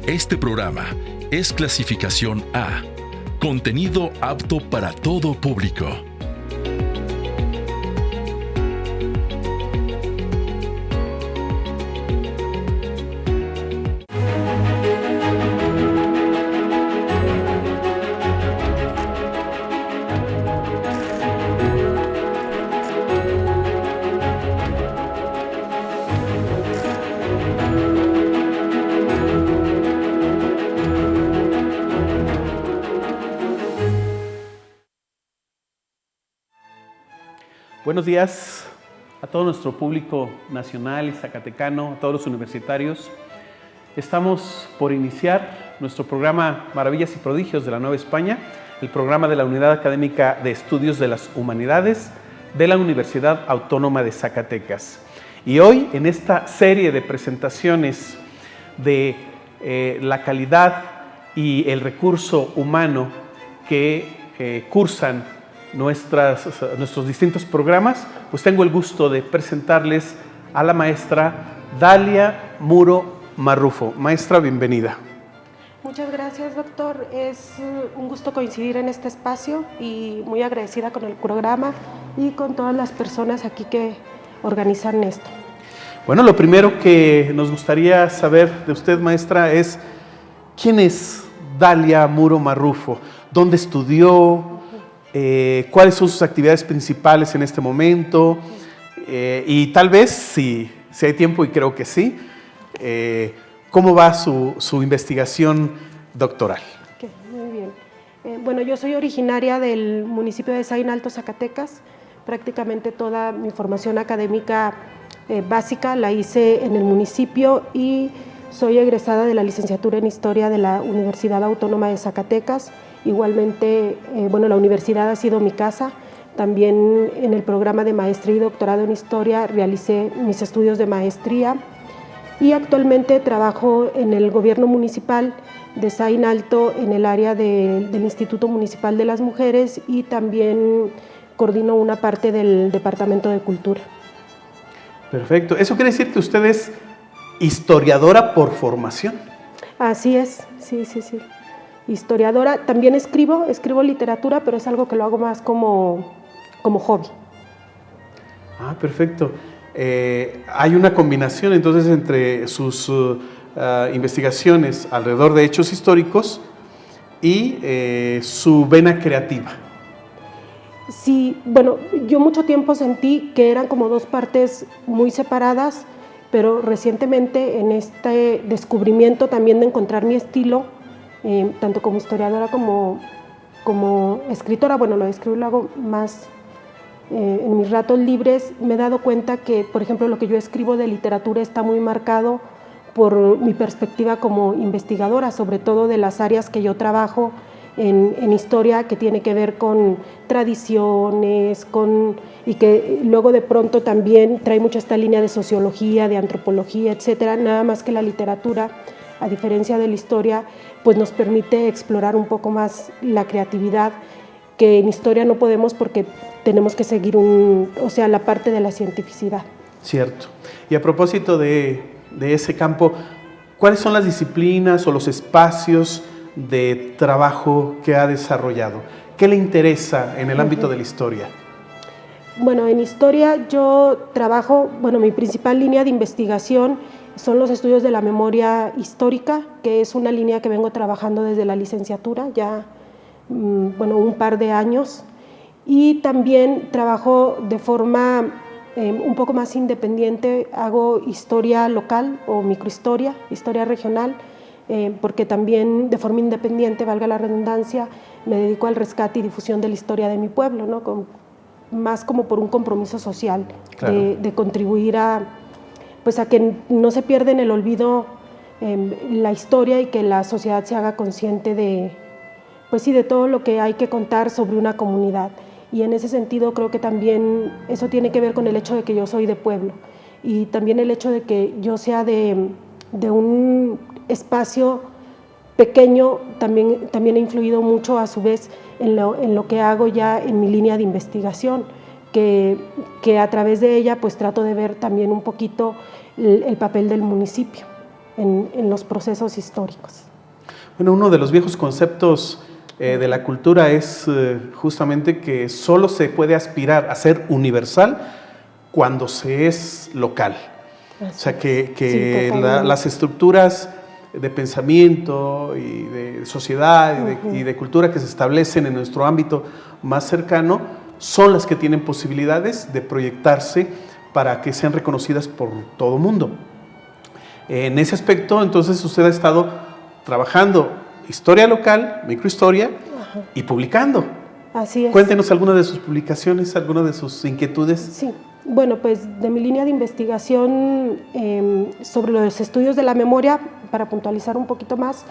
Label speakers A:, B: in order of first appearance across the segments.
A: Este programa es clasificación A, contenido apto para todo público.
B: Buenos días a todo nuestro público nacional y zacatecano, a todos los universitarios. Estamos por iniciar nuestro programa Maravillas y Prodigios de la Nueva España, el programa de la Unidad Académica de Estudios de las Humanidades de la Universidad Autónoma de Zacatecas. Y hoy, en esta serie de presentaciones de la calidad y el recurso humano que cursan nuestros distintos programas, pues tengo el gusto de presentarles a la maestra Dalia Muro Marrufo. Maestra, bienvenida.
C: Muchas gracias, doctor. Es un gusto coincidir en este espacio y muy agradecida con el programa y con todas las personas aquí que organizan esto.
B: Bueno, lo primero que nos gustaría saber de usted, maestra, es ¿quién es Dalia Muro Marrufo? ¿Dónde estudió? ¿Cuáles son sus actividades principales en este momento? Y tal vez, si hay tiempo, y creo que sí, ¿cómo va su investigación doctoral?
C: Okay, muy bien. Bueno, yo soy originaria del municipio de Zain Alto, Zacatecas. Prácticamente toda mi formación académica básica la hice en el municipio y soy egresada de la licenciatura en Historia de la Universidad Autónoma de Zacatecas. Igualmente, la universidad ha sido mi casa. También en el programa de maestría y doctorado en Historia realicé mis estudios de maestría y actualmente trabajo en el gobierno municipal de Zain Alto en el área del Instituto Municipal de las Mujeres y también coordino una parte del Departamento de Cultura.
B: Perfecto. ¿Eso quiere decir que usted es historiadora por formación?
C: Así es, sí. Historiadora, también escribo literatura, pero es algo que lo hago más como hobby.
B: Ah, perfecto. Hay una combinación entonces entre sus investigaciones alrededor de hechos históricos y su vena creativa.
C: Sí, bueno, yo mucho tiempo sentí que eran como dos partes muy separadas, pero recientemente en este descubrimiento también de encontrar mi estilo, tanto como historiadora como escritora, bueno, lo escribo y lo hago más en mis ratos libres, me he dado cuenta que, por ejemplo, lo que yo escribo de literatura está muy marcado por mi perspectiva como investigadora, sobre todo de las áreas que yo trabajo en historia, que tiene que ver con tradiciones, y que luego de pronto también trae mucho esta línea de sociología, de antropología, etcétera, nada más que la literatura, a diferencia de la historia, pues nos permite explorar un poco más la creatividad, que en historia no podemos porque tenemos que seguir la parte de la cientificidad.
B: Cierto. Y a propósito de ese campo, ¿cuáles son las disciplinas o los espacios de trabajo que ha desarrollado? ¿Qué le interesa en el ámbito de la historia?
C: Bueno, en historia yo trabajo, mi principal línea de investigación son los estudios de la memoria histórica, que es una línea que vengo trabajando desde la licenciatura, ya un par de años, y también trabajo de forma un poco más independiente, hago historia local o microhistoria, historia regional, porque también de forma independiente, valga la redundancia, me dedico al rescate y difusión de la historia de mi pueblo, ¿no? Más como por un compromiso social, claro, de contribuir a que no se pierda en el olvido la historia y que la sociedad se haga consciente de todo lo que hay que contar sobre una comunidad. Y en ese sentido creo que también eso tiene que ver con el hecho de que yo soy de pueblo y también el hecho de que yo sea de un espacio pequeño también ha influido mucho a su vez en lo que hago ya en mi línea de investigación, que a través de ella pues trato de ver también un poquito el papel del municipio en los procesos históricos.
B: Bueno, uno de los viejos conceptos de la cultura es justamente que solo se puede aspirar a ser universal cuando se es local. O sea, que las estructuras de pensamiento y de sociedad y de cultura que se establecen en nuestro ámbito más cercano son las que tienen posibilidades de proyectarse para que sean reconocidas por todo el mundo. En ese aspecto, entonces, usted ha estado trabajando historia local, microhistoria y publicando.
C: Así es.
B: Cuéntenos algunas de sus publicaciones, algunas de sus inquietudes.
C: Sí, bueno, pues de mi línea de investigación sobre los estudios de la memoria, para puntualizar un poquito más,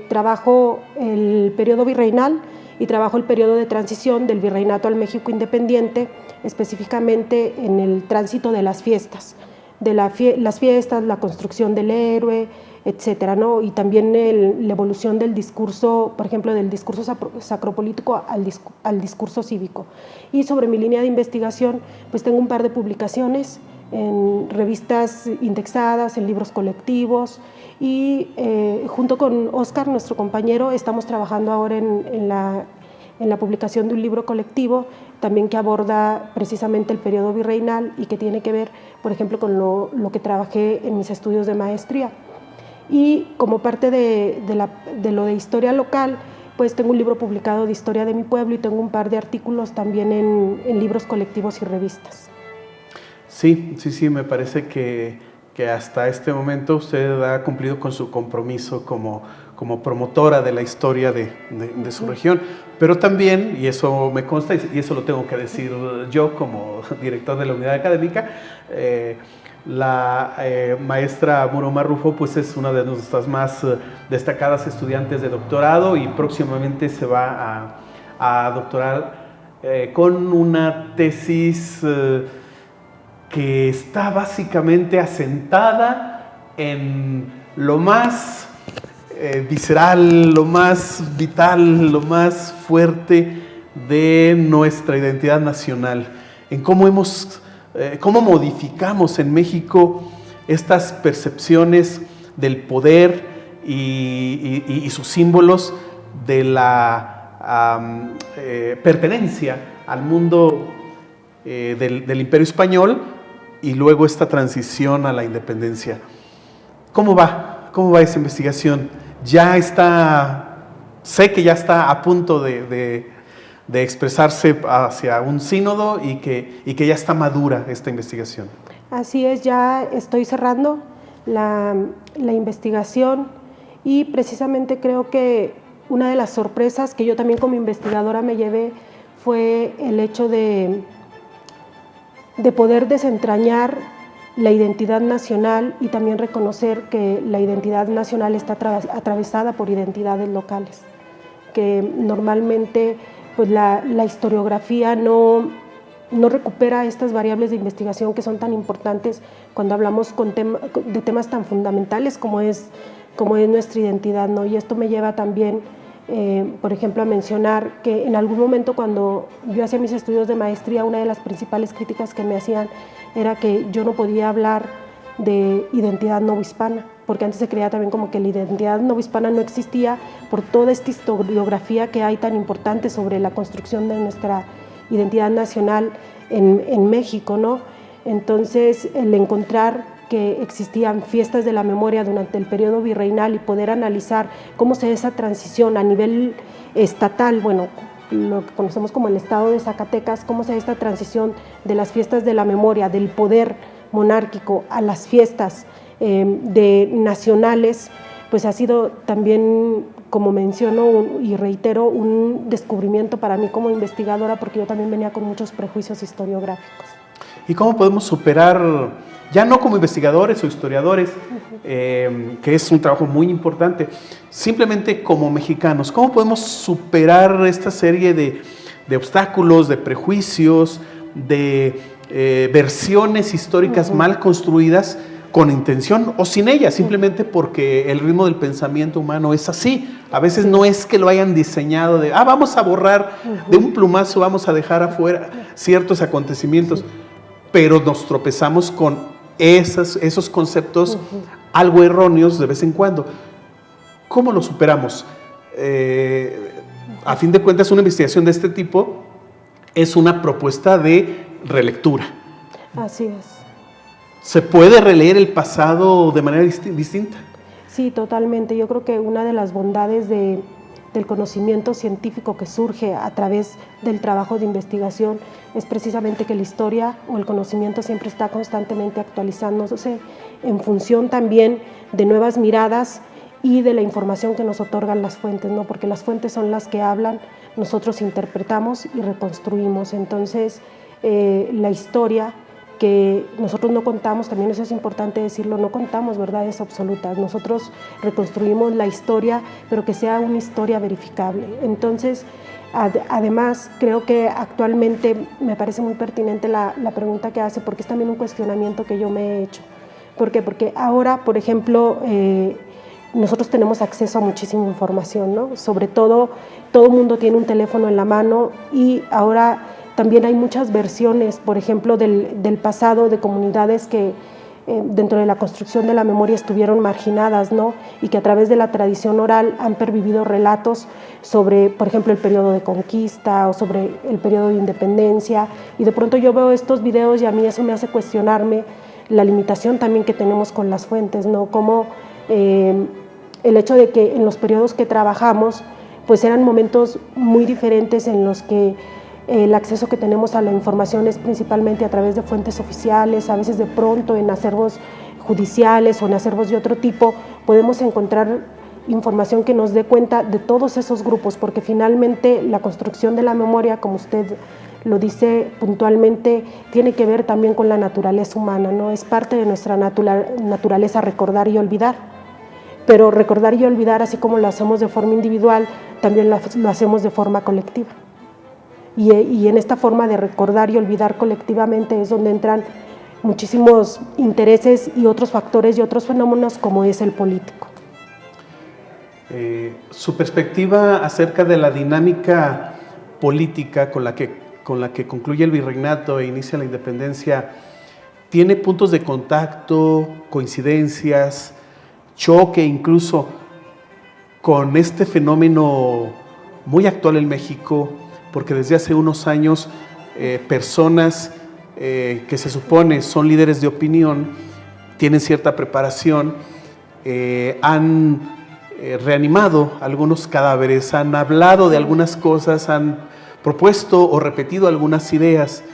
C: trabajo el periodo virreinal y trabajo el periodo de transición del virreinato al México independiente, específicamente en el tránsito de las fiestas, las fiestas, la construcción del héroe, etcétera, ¿no? Y también la evolución del discurso, por ejemplo, del discurso sacropolítico al discurso cívico. Y sobre mi línea de investigación, pues tengo un par de publicaciones en revistas indexadas, en libros colectivos, y junto con Oscar, nuestro compañero, estamos trabajando ahora en la publicación de un libro colectivo, también que aborda precisamente el periodo virreinal y que tiene que ver, por ejemplo, con lo que trabajé en mis estudios de maestría. Y como parte de lo de historia local, pues tengo un libro publicado de historia de mi pueblo y tengo un par de artículos también en libros colectivos y revistas.
B: Sí, me parece que hasta este momento usted ha cumplido con su compromiso como promotora de la historia de su región, pero también, y eso me consta, y eso lo tengo que decir yo como director de la unidad académica, la maestra Muro Marrufo pues es una de nuestras más destacadas estudiantes de doctorado y próximamente se va a doctorar con una tesis que está básicamente asentada en lo más visceral, lo más vital, lo más fuerte de nuestra identidad nacional, en cómo modificamos en México estas percepciones del poder y sus símbolos de la pertenencia al mundo del Imperio Español y luego esta transición a la independencia. ¿Cómo va esa investigación? Sé que ya está a punto de expresarse hacia un sínodo y que ya está madura esta investigación.
C: Así es, ya estoy cerrando la investigación y precisamente creo que una de las sorpresas que yo también como investigadora me llevé fue el hecho de poder desentrañar la identidad nacional y también reconocer que la identidad nacional está atravesada por identidades locales, que normalmente pues la historiografía no recupera estas variables de investigación que son tan importantes cuando hablamos de temas tan fundamentales como es nuestra identidad, ¿no? Y esto me lleva también, por ejemplo, a mencionar que en algún momento cuando yo hacía mis estudios de maestría, una de las principales críticas que me hacían era que yo no podía hablar de identidad novohispana, porque antes se creía también como que la identidad novohispana no existía por toda esta historiografía que hay tan importante sobre la construcción de nuestra identidad nacional en México, ¿no? Entonces, el encontrar que existían fiestas de la memoria durante el periodo virreinal y poder analizar cómo se da esa transición a nivel estatal, bueno, lo que conocemos como el estado de Zacatecas, cómo se da esta transición de las fiestas de la memoria, del poder monárquico a las fiestas nacionales, pues ha sido también, como menciono y reitero, un descubrimiento para mí como investigadora, porque yo también venía con muchos prejuicios historiográficos.
B: ¿Y cómo podemos superar, ya no como investigadores o historiadores, que es un trabajo muy importante, simplemente como mexicanos, cómo podemos superar esta serie de obstáculos, de prejuicios, de versiones históricas mal construidas, con intención o sin ella, simplemente porque el ritmo del pensamiento humano es así? A veces no es que lo hayan diseñado de, vamos a borrar de un plumazo, vamos a dejar afuera ciertos acontecimientos, pero nos tropezamos con esos conceptos algo erróneos de vez en cuando. ¿Cómo lo superamos? A fin de cuentas, una investigación de este tipo es una propuesta de relectura.
C: Así es.
B: ¿Se puede releer el pasado de manera distinta?
C: Sí, totalmente. Yo creo que una de las bondades del conocimiento científico que surge a través del trabajo de investigación es precisamente que la historia o el conocimiento siempre está constantemente actualizándose en función también de nuevas miradas y de la información que nos otorgan las fuentes, ¿no? Porque las fuentes son las que hablan, nosotros interpretamos y reconstruimos. Entonces, la historia que nosotros no contamos, también eso es importante decirlo, no contamos verdades absolutas, nosotros reconstruimos la historia, pero que sea una historia verificable. Entonces, además, creo que actualmente me parece muy pertinente la pregunta que hace, porque es también un cuestionamiento que yo me he hecho. ¿Por qué? Porque ahora, por ejemplo, nosotros tenemos acceso a muchísima información, ¿no? Sobre todo el mundo tiene un teléfono en la mano y ahora también hay muchas versiones, por ejemplo, del pasado de comunidades que dentro de la construcción de la memoria estuvieron marginadas, ¿no? Y que a través de la tradición oral han pervivido relatos sobre, por ejemplo, el periodo de conquista o sobre el periodo de independencia. Y de pronto yo veo estos videos y a mí eso me hace cuestionarme la limitación también que tenemos con las fuentes, ¿no? Como el hecho de que en los periodos que trabajamos, pues eran momentos muy diferentes en los que el acceso que tenemos a la información es principalmente a través de fuentes oficiales, a veces de pronto en acervos judiciales o en acervos de otro tipo, podemos encontrar información que nos dé cuenta de todos esos grupos, porque finalmente la construcción de la memoria, como usted lo dice puntualmente, tiene que ver también con la naturaleza humana, ¿no? Es parte de nuestra naturaleza recordar y olvidar, pero recordar y olvidar, así como lo hacemos de forma individual, también lo hacemos de forma colectiva. Y en esta forma de recordar y olvidar colectivamente es donde entran muchísimos intereses y otros factores y otros fenómenos como es el político.
B: Su perspectiva acerca de la dinámica política con la que concluye el virreinato e inicia la independencia, ¿tiene puntos de contacto, coincidencias, choque incluso con este fenómeno muy actual en México? Porque desde hace unos años personas que se supone son líderes de opinión, tienen cierta preparación, han reanimado algunos cadáveres, han hablado de algunas cosas, han propuesto o repetido algunas ideas,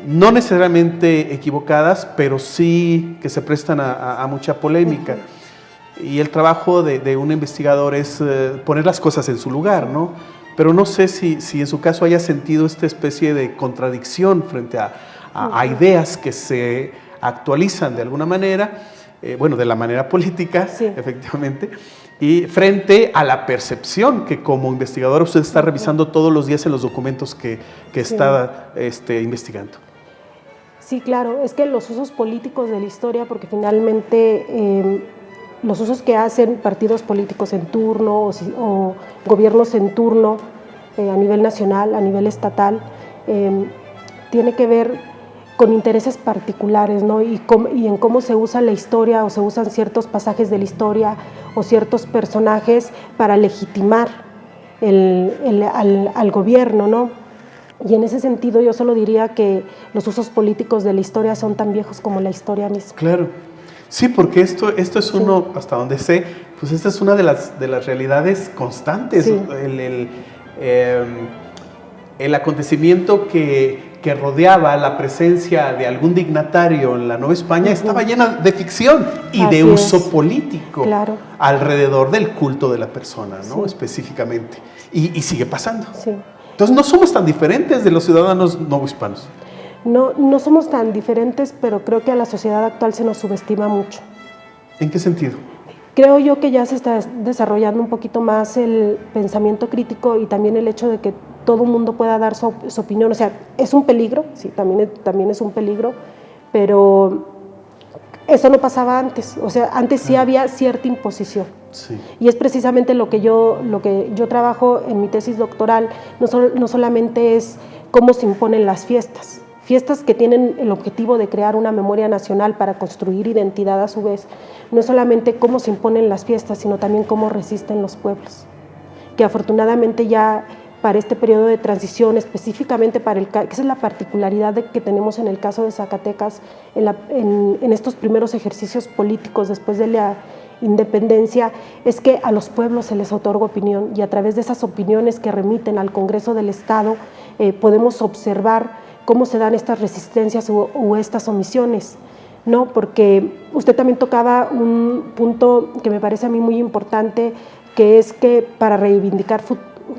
B: no necesariamente equivocadas, pero sí que se prestan a mucha polémica. Y el trabajo de un investigador es poner las cosas en su lugar, ¿no? Pero no sé si en su caso haya sentido esta especie de contradicción frente a ideas que se actualizan de alguna manera, de la manera política, sí, efectivamente, y frente a la percepción que como investigador usted está revisando todos los días en los documentos que está investigando.
C: Sí, claro, es que los usos políticos de la historia, porque finalmente los usos que hacen partidos políticos en turno o gobiernos en turno a nivel nacional, a nivel estatal, tiene que ver con intereses particulares, ¿no? y en cómo se usa la historia o se usan ciertos pasajes de la historia o ciertos personajes para legitimar al gobierno, ¿no? Y en ese sentido yo solo diría que los usos políticos de la historia son tan viejos como la historia misma.
B: Claro. Sí, porque esto es uno, hasta donde sé, pues esta es una de las realidades constantes. Sí. El acontecimiento que rodeaba la presencia de algún dignatario en la Nueva España estaba llena de ficción y de uso político,
C: claro,
B: alrededor del culto de la persona, ¿no? Sí. Específicamente. Y sigue pasando.
C: Sí.
B: Entonces no somos tan diferentes de los ciudadanos novohispanos.
C: No somos tan diferentes, pero creo que a la sociedad actual se nos subestima mucho.
B: ¿En qué sentido?
C: Creo yo que ya se está desarrollando un poquito más el pensamiento crítico y también el hecho de que todo el mundo pueda dar su opinión. O sea, es un peligro, sí, también es un peligro, pero eso no pasaba antes. O sea, antes sí había cierta imposición. Sí. Y es precisamente lo que yo trabajo en mi tesis doctoral. No solamente es cómo se imponen las fiestas, fiestas que tienen el objetivo de crear una memoria nacional para construir identidad a su vez, no es solamente cómo se imponen las fiestas, sino también cómo resisten los pueblos, que afortunadamente ya para este periodo de transición, específicamente para que esa es la particularidad que tenemos en el caso de Zacatecas, en estos primeros ejercicios políticos después de la independencia, es que a los pueblos se les otorga opinión, y a través de esas opiniones que remiten al Congreso del Estado podemos observar cómo se dan estas resistencias o estas omisiones, ¿no? Porque usted también tocaba un punto que me parece a mí muy importante, que es que para reivindicar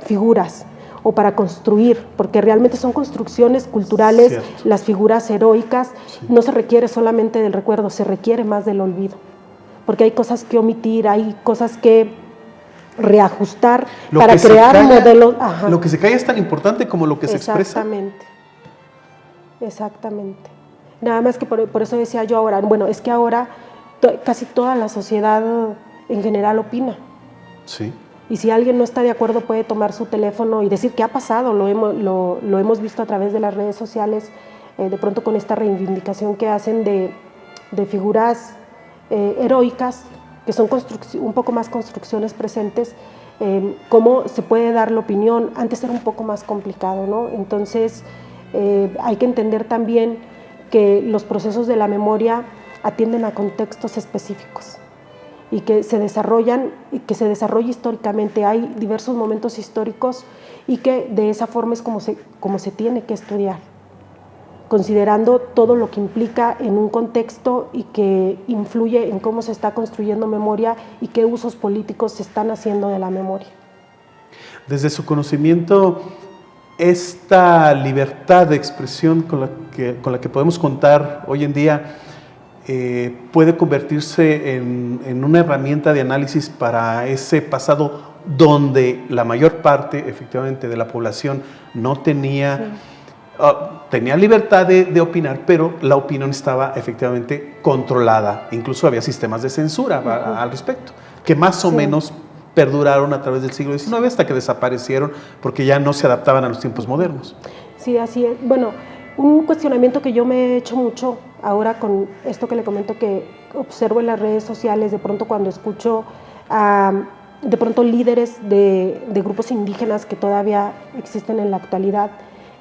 C: figuras o para construir, porque realmente son construcciones culturales,
B: cierto,
C: las figuras heroicas,
B: sí,
C: no se requiere solamente del recuerdo, se requiere más del olvido, porque hay cosas que omitir, hay cosas que reajustar para crear modelos. Ajá.
B: Lo que se calla es tan importante como lo que se expresa.
C: Exactamente. Nada más que por eso decía yo ahora, bueno, es que ahora casi toda la sociedad en general opina.
B: Sí.
C: Y si alguien no está de acuerdo puede tomar su teléfono y decir qué ha pasado, lo hemos visto a través de las redes sociales, de pronto con esta reivindicación que hacen de figuras heroicas, que son un poco más construcciones presentes, cómo se puede dar la opinión. Antes era un poco más complicado, ¿no? Entonces hay que entender también que los procesos de la memoria atienden a contextos específicos y que se desarrolla históricamente. Hay diversos momentos históricos y que de esa forma es como se tiene que estudiar, considerando todo lo que implica en un contexto y que influye en cómo se está construyendo memoria y qué usos políticos se están haciendo de la memoria.
B: Desde su conocimiento, esta libertad de expresión con la que podemos contar hoy en día puede convertirse en una herramienta de análisis para ese pasado donde la mayor parte, efectivamente, de la población no tenía... Sí. Tenía libertad de opinar, pero la opinión estaba efectivamente controlada. Incluso había sistemas de censura al respecto, que más o menos perduraron a través del siglo XIX hasta que desaparecieron porque ya no se adaptaban a los tiempos modernos.
C: Sí, así es. Bueno, un cuestionamiento que yo me he hecho mucho ahora con esto que le comento, que observo en las redes sociales, de pronto cuando escucho de pronto líderes de grupos indígenas que todavía existen en la actualidad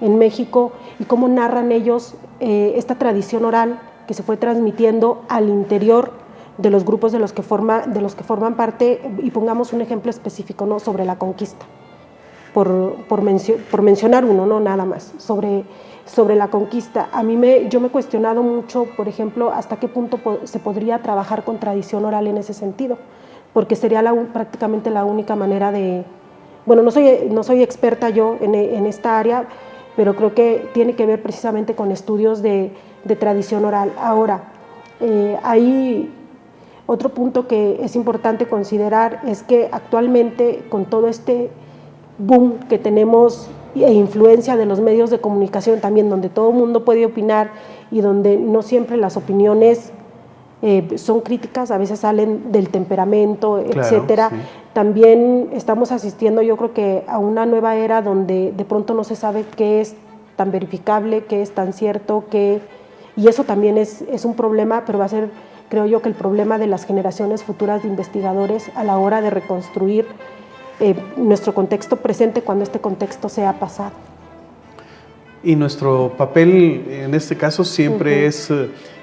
C: en México, y cómo narran ellos esta tradición oral que se fue transmitiendo al interior de los grupos de los que forman parte, y pongamos un ejemplo específico, ¿no? Sobre la conquista, por mencionar uno, no nada más, sobre la conquista. Yo me he cuestionado mucho, por ejemplo, hasta qué punto se podría trabajar con tradición oral en ese sentido, porque sería prácticamente la única manera de... Bueno, no soy experta yo en esta área, pero creo que tiene que ver precisamente con estudios de tradición oral. Ahora, hay otro punto que es importante considerar, es que actualmente con todo este boom que tenemos e influencia de los medios de comunicación también, donde todo el mundo puede opinar y donde no siempre las opiniones son críticas, a veces salen del temperamento, claro, etcétera. Sí. También estamos asistiendo, yo creo que a una nueva era donde de pronto no se sabe qué es tan verificable, qué es tan cierto, y eso también es un problema, pero va a ser, creo yo, que el problema de las generaciones futuras de investigadores a la hora de reconstruir nuestro contexto presente cuando este contexto sea pasado.
B: Y nuestro papel en este caso siempre es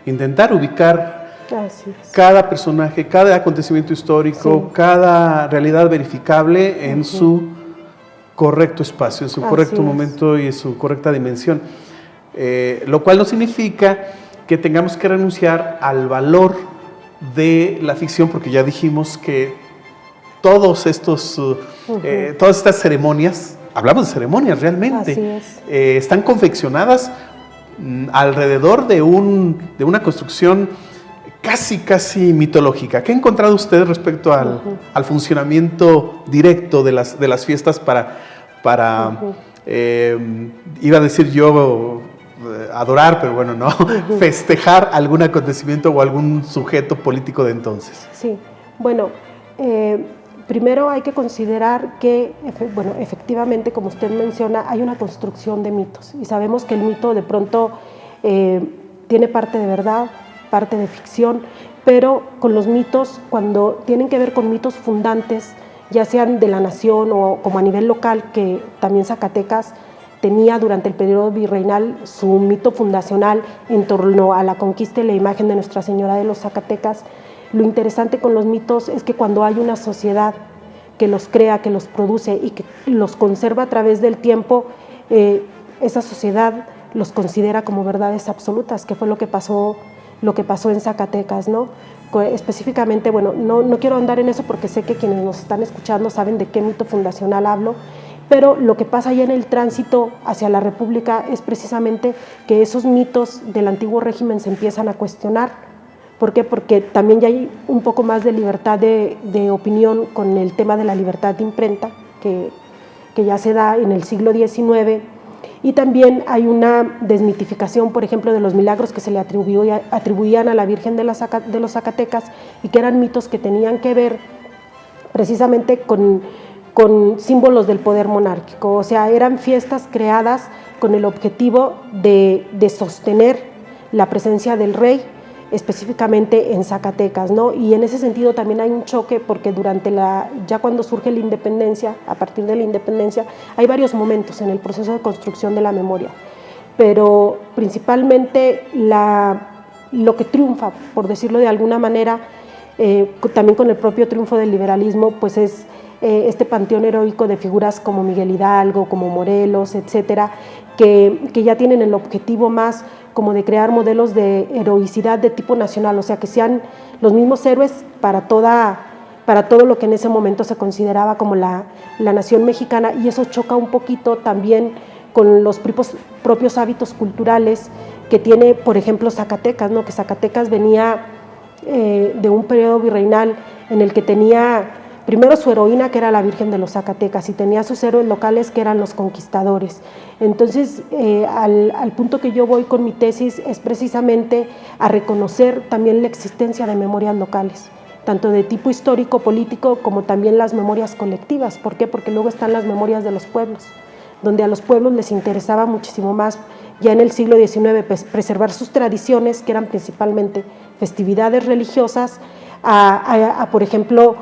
B: intentar ubicar cada personaje, cada acontecimiento histórico, cada realidad verificable en su correcto espacio, en su correcto momento y en su correcta dimensión. Lo cual no significa que tengamos que renunciar al valor de la ficción, porque ya dijimos que todas estas ceremonias, hablamos de ceremonias realmente, están confeccionadas alrededor de una construcción casi mitológica. ¿Qué ha encontrado usted respecto al funcionamiento directo de las fiestas para iba a decir yo adorar, pero bueno, no, festejar algún acontecimiento o algún sujeto político de entonces?
C: Sí, bueno, primero hay que considerar que, bueno, efectivamente, como usted menciona, hay una construcción de mitos, y sabemos que el mito de pronto tiene parte de verdad, parte de ficción, pero con los mitos, cuando tienen que ver con mitos fundantes, ya sean de la nación o como a nivel local, que también Zacatecas tenía durante el periodo virreinal su mito fundacional en torno a la conquista y la imagen de Nuestra Señora de los Zacatecas. Lo interesante con los mitos es que cuando hay una sociedad que los crea, que los produce y que los conserva a través del tiempo, esa sociedad los considera como verdades absolutas, que fue lo que pasó en Zacatecas, ¿no? Específicamente, bueno, no quiero andar en eso porque sé que quienes nos están escuchando saben de qué mito fundacional hablo, pero lo que pasa ya en el tránsito hacia la República es precisamente que esos mitos del antiguo régimen se empiezan a cuestionar. ¿Por qué? Porque también ya hay un poco más de libertad de opinión con el tema de la libertad de imprenta, que ya se da en el siglo XIX, y también hay una desmitificación, por ejemplo, de los milagros que se le atribuían a la Virgen de los Zacatecas y que eran mitos que tenían que ver precisamente con símbolos del poder monárquico, o sea, eran fiestas creadas con el objetivo de sostener la presencia del rey, específicamente en Zacatecas, ¿no? Y en ese sentido también hay un choque porque ya cuando surge la independencia, a partir de la independencia, hay varios momentos en el proceso de construcción de la memoria, pero principalmente lo que triunfa, por decirlo de alguna manera, también con el propio triunfo del liberalismo, pues es este panteón heroico de figuras como Miguel Hidalgo, como Morelos, etcétera, que ya tienen el objetivo más como de crear modelos de heroicidad de tipo nacional, o sea, que sean los mismos héroes para todo lo que en ese momento se consideraba como la nación mexicana, y eso choca un poquito también con los propios hábitos culturales que tiene, por ejemplo, Zacatecas, ¿no? Que Zacatecas venía de un periodo virreinal en el que tenía primero su heroína, que era la Virgen de los Zacatecas, y tenía sus héroes locales, que eran los conquistadores. Entonces, al punto que yo voy con mi tesis es precisamente a reconocer también la existencia de memorias locales, tanto de tipo histórico, político, como también las memorias colectivas. ¿Por qué? Porque luego están las memorias de los pueblos, donde a los pueblos les interesaba muchísimo más, ya en el siglo XIX, preservar sus tradiciones, que eran principalmente festividades religiosas, por ejemplo,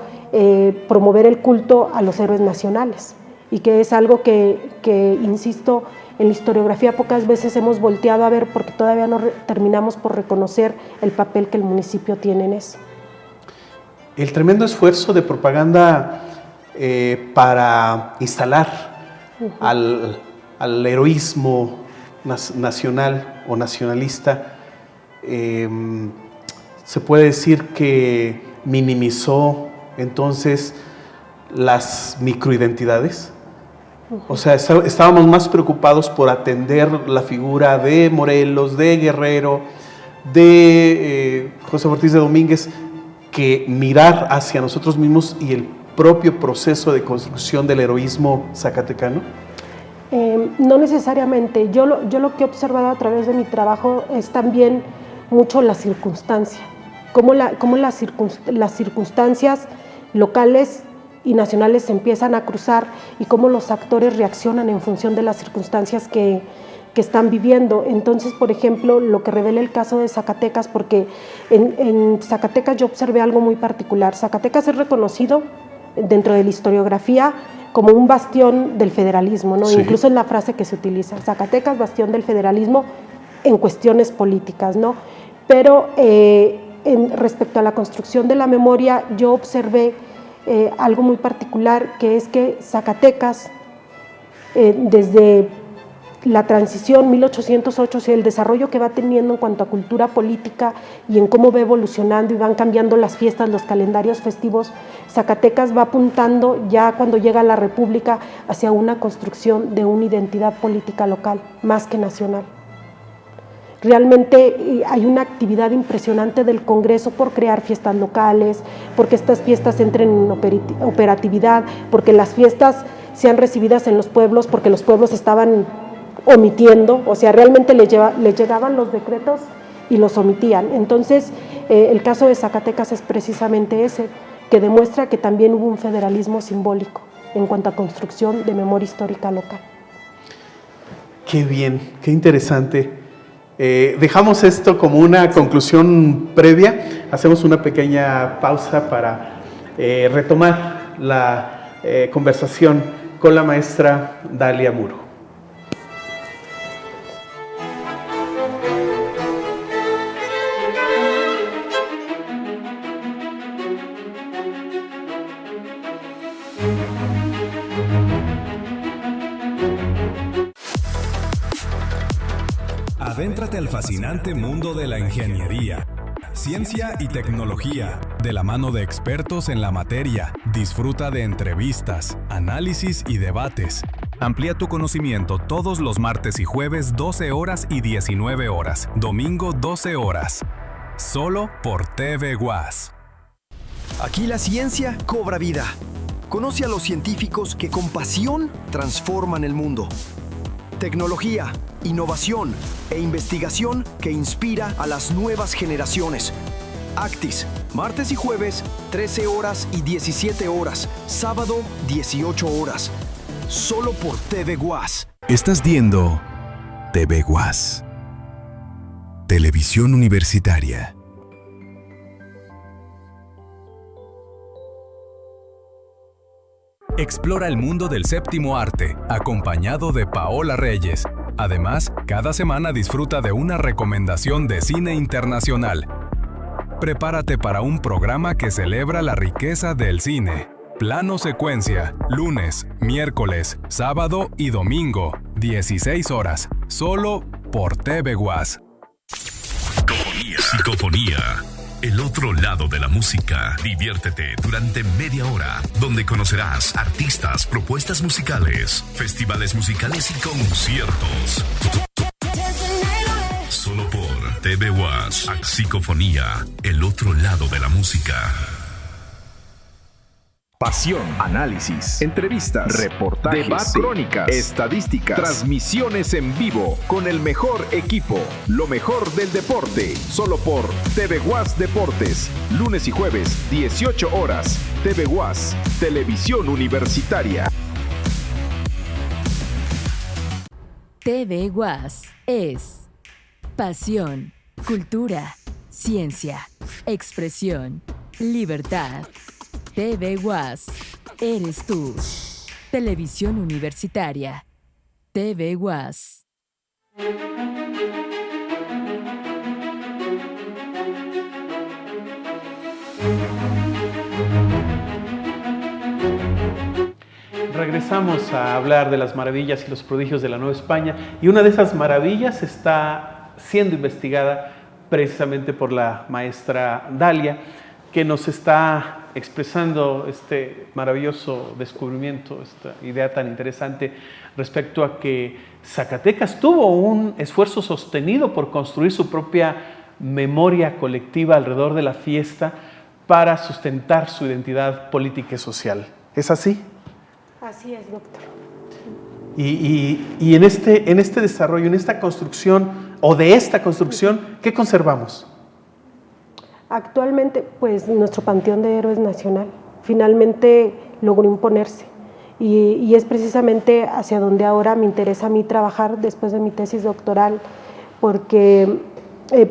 C: promover el culto a los héroes nacionales, y que es algo que insisto, en la historiografía pocas veces hemos volteado a ver porque todavía no terminamos por reconocer el papel que el municipio tiene en eso.
B: El tremendo esfuerzo de propaganda para instalar al heroísmo nacional o nacionalista, se puede decir que minimizó entonces las microidentidades. O sea, estábamos más preocupados por atender la figura de Morelos, de Guerrero, de José Ortiz de Domínguez, que mirar hacia nosotros mismos y el propio proceso de construcción del heroísmo zacatecano.
C: No necesariamente. Yo lo que he observado a través de mi trabajo es también mucho la circunstancia, cómo las circunstancias locales y nacionales se empiezan a cruzar y cómo los actores reaccionan en función de las circunstancias que están viviendo. Entonces, por ejemplo, lo que revela el caso de Zacatecas, porque en Zacatecas yo observé algo muy particular. Zacatecas es reconocido dentro de la historiografía como un bastión del federalismo, ¿no? Sí. Incluso en la frase que se utiliza, Zacatecas, bastión del federalismo en cuestiones políticas, ¿no? Pero respecto a la construcción de la memoria, yo observé algo muy particular, que es que Zacatecas, desde la transición 1808, y el desarrollo que va teniendo en cuanto a cultura política y en cómo va evolucionando y van cambiando las fiestas, los calendarios festivos, Zacatecas va apuntando ya cuando llega a la República hacia una construcción de una identidad política local, más que nacional. Realmente hay una actividad impresionante del Congreso por crear fiestas locales, porque estas fiestas entren en operatividad, porque las fiestas sean recibidas en los pueblos, porque los pueblos estaban omitiendo, o sea, realmente les llegaban los decretos y los omitían. Entonces, el caso de Zacatecas es precisamente ese, que demuestra que también hubo un federalismo simbólico en cuanto a construcción de memoria histórica local.
B: Qué bien, qué interesante. Dejamos esto como una conclusión previa, hacemos una pequeña pausa para retomar la conversación con la maestra Dalia Muro.
D: Adéntrate al fascinante mundo de la ingeniería, ciencia y tecnología, de la mano de expertos en la materia. Disfruta de entrevistas, análisis y debates. Amplía tu conocimiento todos los martes y jueves 12 horas y 19 horas, domingo 12 horas. Solo por TV UAS.
E: Aquí la ciencia cobra vida. Conoce a los científicos que con pasión transforman el mundo. Tecnología, innovación e investigación que inspira a las nuevas generaciones. Actis, martes y jueves, 13 horas y 17 horas, sábado, 18 horas. Solo por TV UAS.
D: Estás viendo TV UAS. Televisión Universitaria. Explora el mundo del séptimo arte, acompañado de Paola Reyes. Además, cada semana disfruta de una recomendación de cine internacional. Prepárate para un programa que celebra la riqueza del cine. Plano secuencia, lunes, miércoles, sábado y domingo, 16 horas, solo por TV UAS.
A: Psicofonía. El otro lado de la música. Diviértete durante media hora, donde conocerás artistas, propuestas musicales, festivales musicales y conciertos. Solo por TV UAS. Psicofonía. El otro lado de la música.
F: Pasión, análisis, entrevistas, reportajes, debate, crónicas, estadísticas, transmisiones en vivo con el mejor equipo, lo mejor del deporte, solo por TV UAS Deportes, lunes y jueves, 18 horas, TV UAS, Televisión Universitaria.
G: TV UAS es pasión, cultura, ciencia, expresión, libertad. TV UAS, eres tú. Televisión Universitaria. TV UAS.
B: Regresamos a hablar de las maravillas y los prodigios de la Nueva España, y una de esas maravillas está siendo investigada precisamente por la maestra Dalia, que nos está expresando este maravilloso descubrimiento, esta idea tan interesante respecto a que Zacatecas tuvo un esfuerzo sostenido por construir su propia memoria colectiva alrededor de la fiesta para sustentar su identidad política y social. ¿Es así?
C: Así es, doctor.
B: Y en este desarrollo, en esta construcción, o de esta construcción, ¿qué conservamos?
C: Actualmente, pues nuestro Panteón de Héroes Nacional finalmente logró imponerse, y es precisamente hacia donde ahora me interesa a mí trabajar después de mi tesis doctoral, porque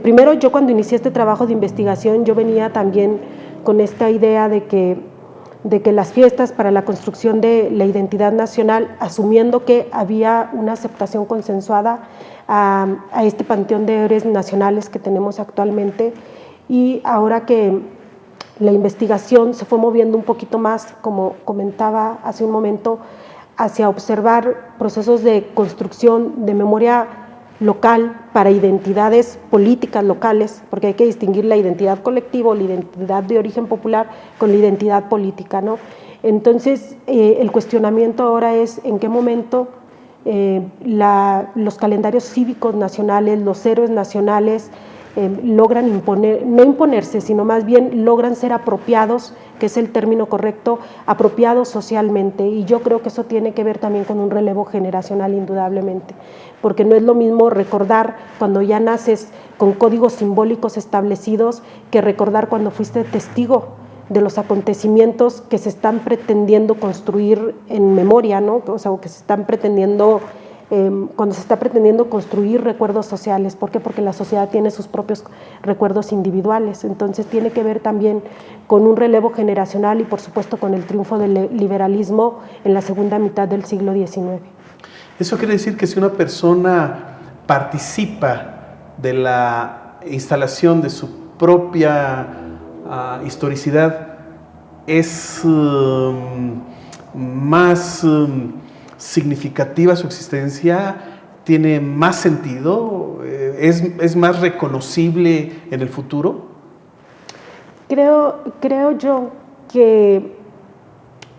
C: primero yo cuando inicié este trabajo de investigación yo venía también con esta idea de que las fiestas para la construcción de la identidad nacional, asumiendo que había una aceptación consensuada a este Panteón de Héroes Nacionales que tenemos actualmente. Y ahora que la investigación se fue moviendo un poquito más, como comentaba hace un momento, hacia observar procesos de construcción de memoria local para identidades políticas locales, porque hay que distinguir la identidad colectiva, la identidad de origen popular con la identidad política, ¿no? Entonces, el cuestionamiento ahora es en qué momento los calendarios cívicos nacionales, los héroes nacionales, logran no imponerse, sino más bien logran ser apropiados, que es el término correcto, apropiados socialmente. Y yo creo que eso tiene que ver también con un relevo generacional, indudablemente, porque no es lo mismo recordar cuando ya naces con códigos simbólicos establecidos que recordar cuando fuiste testigo de los acontecimientos que se están pretendiendo construir en memoria, ¿no? O sea, que se están pretendiendo cuando se está pretendiendo construir recuerdos sociales. ¿Por qué? Porque la sociedad tiene sus propios recuerdos individuales, entonces tiene que ver también con un relevo generacional y por supuesto con el triunfo del liberalismo en la segunda mitad del siglo XIX.
B: Eso quiere decir que si una persona participa de la instalación de su propia historicidad, es más significativa su existencia, tiene más sentido, es más reconocible en el futuro.
C: Creo yo que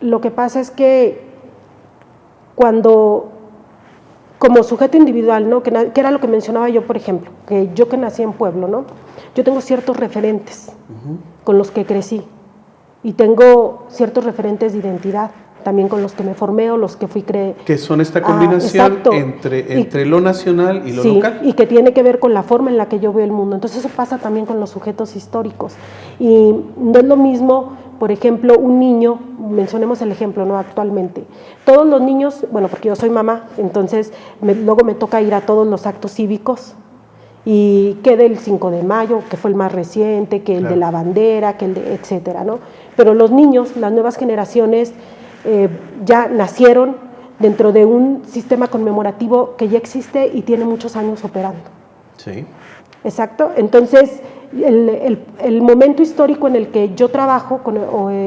C: lo que pasa es que cuando, como sujeto individual, ¿no? que era lo que mencionaba yo, por ejemplo, que yo que nací en pueblo, ¿no? Yo tengo ciertos referentes con los que crecí y tengo ciertos referentes de identidad también con los que me formé o los que fui que son esta combinación entre lo nacional y lo local. Y que tiene que ver con la forma en la que yo veo el mundo. Entonces eso pasa también con los sujetos históricos. Y no es lo mismo, por ejemplo, un niño, mencionemos el ejemplo, ¿no? Actualmente. Todos los niños, bueno, porque yo soy mamá, entonces luego me toca ir a todos los actos cívicos, y que del 5 de mayo, que fue el más reciente, que el de la bandera, que el de etcétera, ¿no? Pero los niños, las nuevas generaciones, ya nacieron dentro de un sistema conmemorativo que ya existe y tiene muchos años operando.
B: Sí.
C: Exacto. Entonces, el momento histórico en el que yo trabajo,